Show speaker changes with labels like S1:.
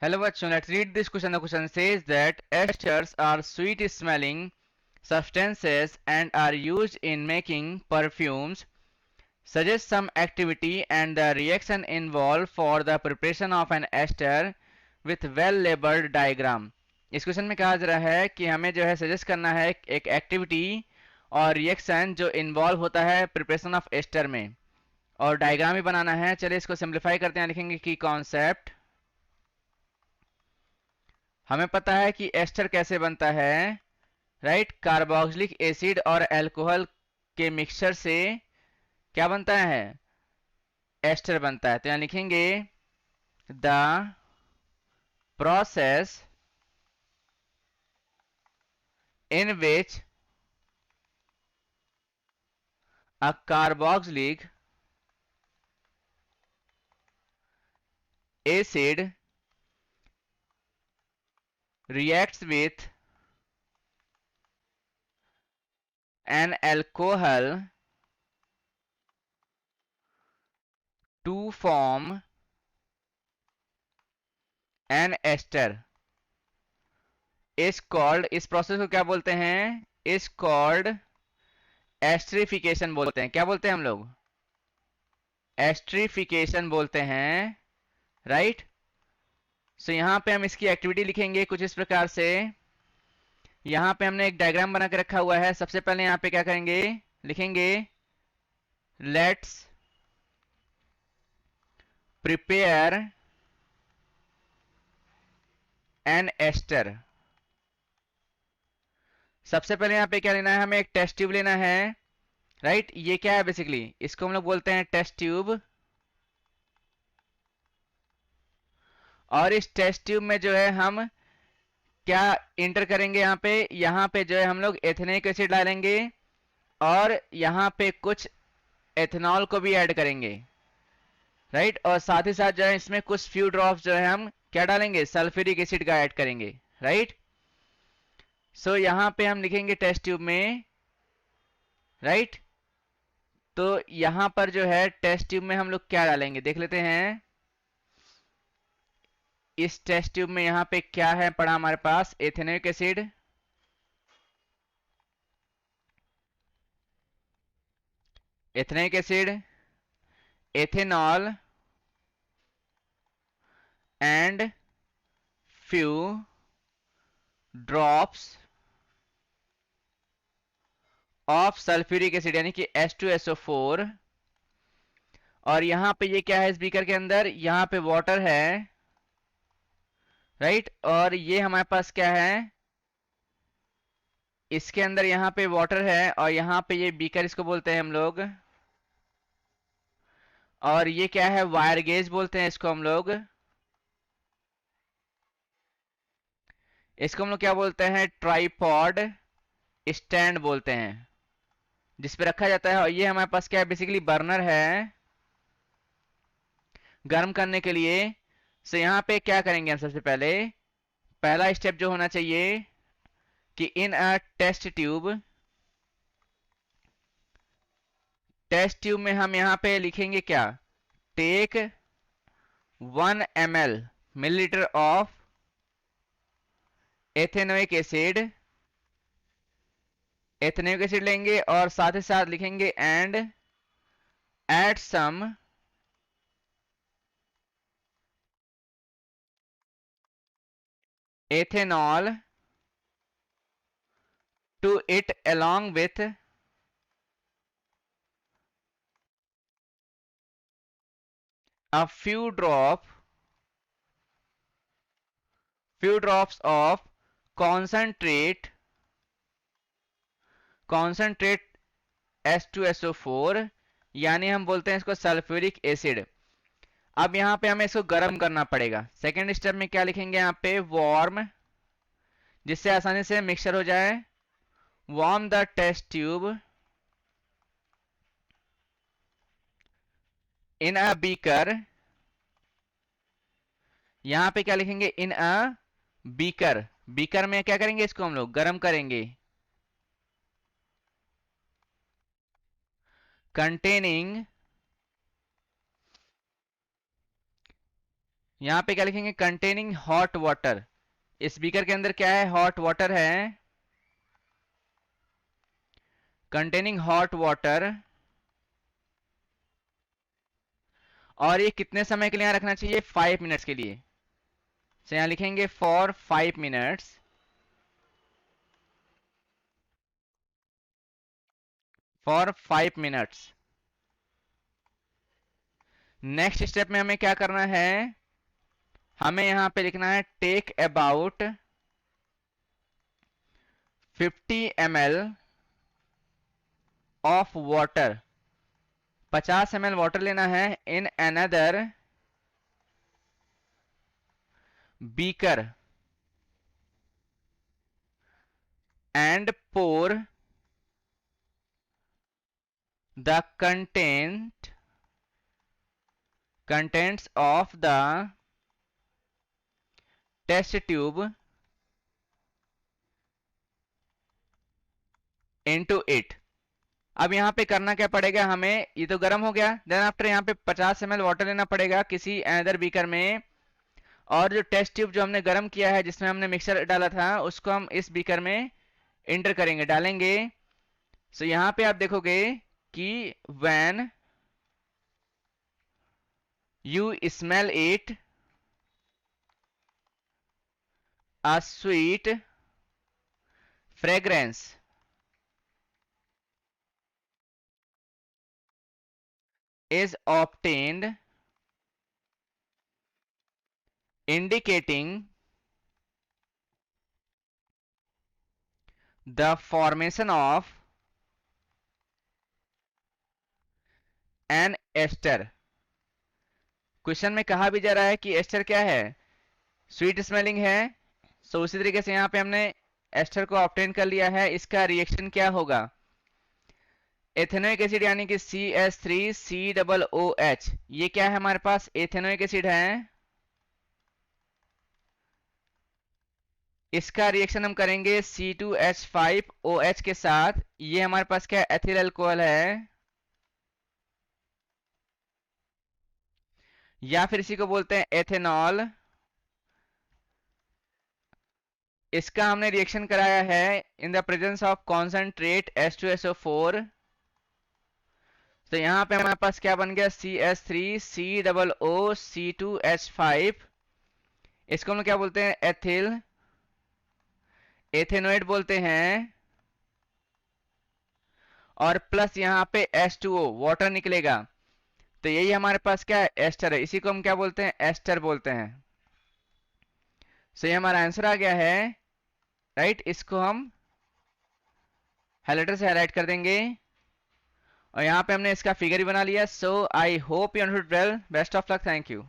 S1: Hello bachon, let's read this question. The question says that esters are sweet smelling substances and are used in making perfumes. Suggest some activity and the reaction involved for the preparation of an ester with well labeled diagram. इस question में कहा जा रहा है कि हमें जो है सजेस्ट करना है एक एक्टिविटी और रिएक्शन जो इन्वॉल्व होता है प्रिपरेशन ऑफ एस्टर में, और डायग्राम भी बनाना है। चलिए इसको सिंप्लीफाई करते हैं, लिखेंगे कि कॉन्सेप्ट। हमें पता है कि एस्टर कैसे बनता है, राइट। कार्बोक्सिलिक एसिड और अल्कोहल के मिक्सचर से क्या बनता है, एस्टर बनता है। तो यहां लिखेंगे the process in which a carboxylic acid reacts with an alcohol to form an ester is called, इस प्रोसेस को क्या बोलते हैं, is called एस्ट्रिफिकेशन बोलते हैं। क्या बोलते हैं हम लोग, एस्ट्रिफिकेशन बोलते हैं, राइट। सो यहां पे हम इसकी एक्टिविटी लिखेंगे कुछ इस प्रकार से। यहां पे हमने एक डायग्राम बना के रखा हुआ है। सबसे पहले यहां पे क्या करेंगे, लिखेंगे लेट्स प्रिपेयर एन एस्टर। सबसे पहले यहां पे क्या लेना है, हमें एक टेस्ट ट्यूब लेना है, राइट। ये क्या है, बेसिकली इसको हम लोग बोलते हैं टेस्ट ट्यूब। और इस टेस्ट ट्यूब में जो है हम क्या इंटर करेंगे, यहाँ पे जो है हम लोग एथेनिक एसिड डालेंगे और यहाँ पे कुछ एथेनॉल को भी ऐड करेंगे, राइट। और साथ ही साथ जो है इसमें कुछ फ्यू ड्रॉप्स जो है हम क्या डालेंगे, सल्फ्यूरिक एसिड का ऐड करेंगे, राइट। सो यहाँ पे हम लिखेंगे टेस्ट ट्यूब में, राइट। तो यहाँ पर जो है टेस्ट ट्यूब में हम लोग क्या डालेंगे देख लेते हैं। इस टेस्ट ट्यूब में यहाँ पे क्या है पड़ा हमारे पास, ethanoic acid, ethanoic acid, ethanol and few drops of sulphuric acid यानी कि H2SO4। और यहां पे ये क्या है, इस बीकर के अंदर यहां पे वाटर है, राइट। और ये हमारे पास क्या है, इसके अंदर यहां पे वाटर है और यहां पे ये बीकर इसको बोलते हैं हम लोग। और ये क्या है, वायर गेज बोलते हैं इसको हम लोग। इसको हम लोग क्या बोलते हैं, ट्राइपॉड स्टैंड बोलते हैं, जिस पे रखा जाता है। और ये हमारे पास क्या है, बेसिकली बर्नर है गर्म करने के लिए। सो यहाँ पे क्या करेंगे हम, सबसे पहले पहला स्टेप जो होना चाहिए कि इन अ टेस्ट ट्यूब में हम यहाँ पे लिखेंगे क्या, take 1 ml millilitre of ethanoic acid, ethanoic acid लेंगे और साथ ही साथ लिखेंगे and add some ethanol to it along with a few drops of concentrate H2SO4, यानी हम बोलते हैं इसको सल्फ्यूरिक एसिड। अब यहाँ पे हमें इसको गर्म करना पड़ेगा। सेकेंड स्टेप में क्या लिखेंगे, यहाँ पे वार्म, जिससे आसानी से मिक्सचर हो जाए। Warm the test tube in a beaker, यहाँ पे क्या लिखेंगे, इन अ बीकर। बीकर में क्या करेंगे, इसको हम लोग गर्म करेंगे। कंटेनिंग यहाँ पे क्या लिखेंगे, कंटेनिंग हॉट वाटर। इस बीकर के अंदर क्या है, हॉट वाटर है, कंटेनिंग हॉट वाटर। और ये कितने समय के लिए यहाँ रखना चाहिए, 5 मिनट्स के लिए। तो यहाँ लिखेंगे for 5 minutes, for 5 minutes. Next step में हमें क्या करना है, हमें यहां पे लिखना है take about 50 ml of water. 50 ml water लेना है in another beaker and pour the contents of the test tube into it। अब यहाँ पे करना क्या पड़ेगा हमें, ये तो गर्म हो गया, देन आफ्टर यहाँ पे 50 ml वाटर लेना पड़ेगा किसी अनदर बीकर में, और जो टेस्ट ट्यूब जो हमने गर्म किया है जिसमें हमने मिक्सर डाला था उसको हम इस बीकर में इंटर करेंगे, डालेंगे। सो यहाँ पे आप देखोगे कि when you smell it, a sweet fragrance is obtained, indicating the formation of an ester। Question में कहा भी जा रहा है कि एस्टर क्या है, स्वीट स्मेलिंग है। सो उसी तरीके से यहाँ पे हमने एस्टर को ऑब्टेन कर लिया है, इसका रिएक्शन क्या होगा, एथेनोइक एसिड यानी कि CH3COOH, ये क्या है हमारे पास, एथेनोइक एसिड है। इसका रिएक्शन हम करेंगे C2H5OH के साथ, ये हमारे पास क्या एथिल अल्कोहल है, या फिर इसी को बोलते हैं एथेनॉल। इसका हमने रिएक्शन कराया है in the presence of concentrate H2SO4। तो यहाँ पे हमारे पास क्या बन गया, CH3COOC2H5, इसको हम क्या बोलते हैं, एथिल एथेनोएट बोलते हैं। और प्लस यहाँ पे H2O वाटर निकलेगा, तो यही हमारे पास क्या है, एस्टर है, इसी को हम क्या बोलते हैं, एस्टर बोलते हैं। सो ये हमारा आंसर आ गया है, राइट। इसको हम हाइलाइटर से हाईलाइट कर देंगे, और यहाँ पे हमने इसका फिगर भी बना लिया। So I hope you understood well, best of luck, thank you.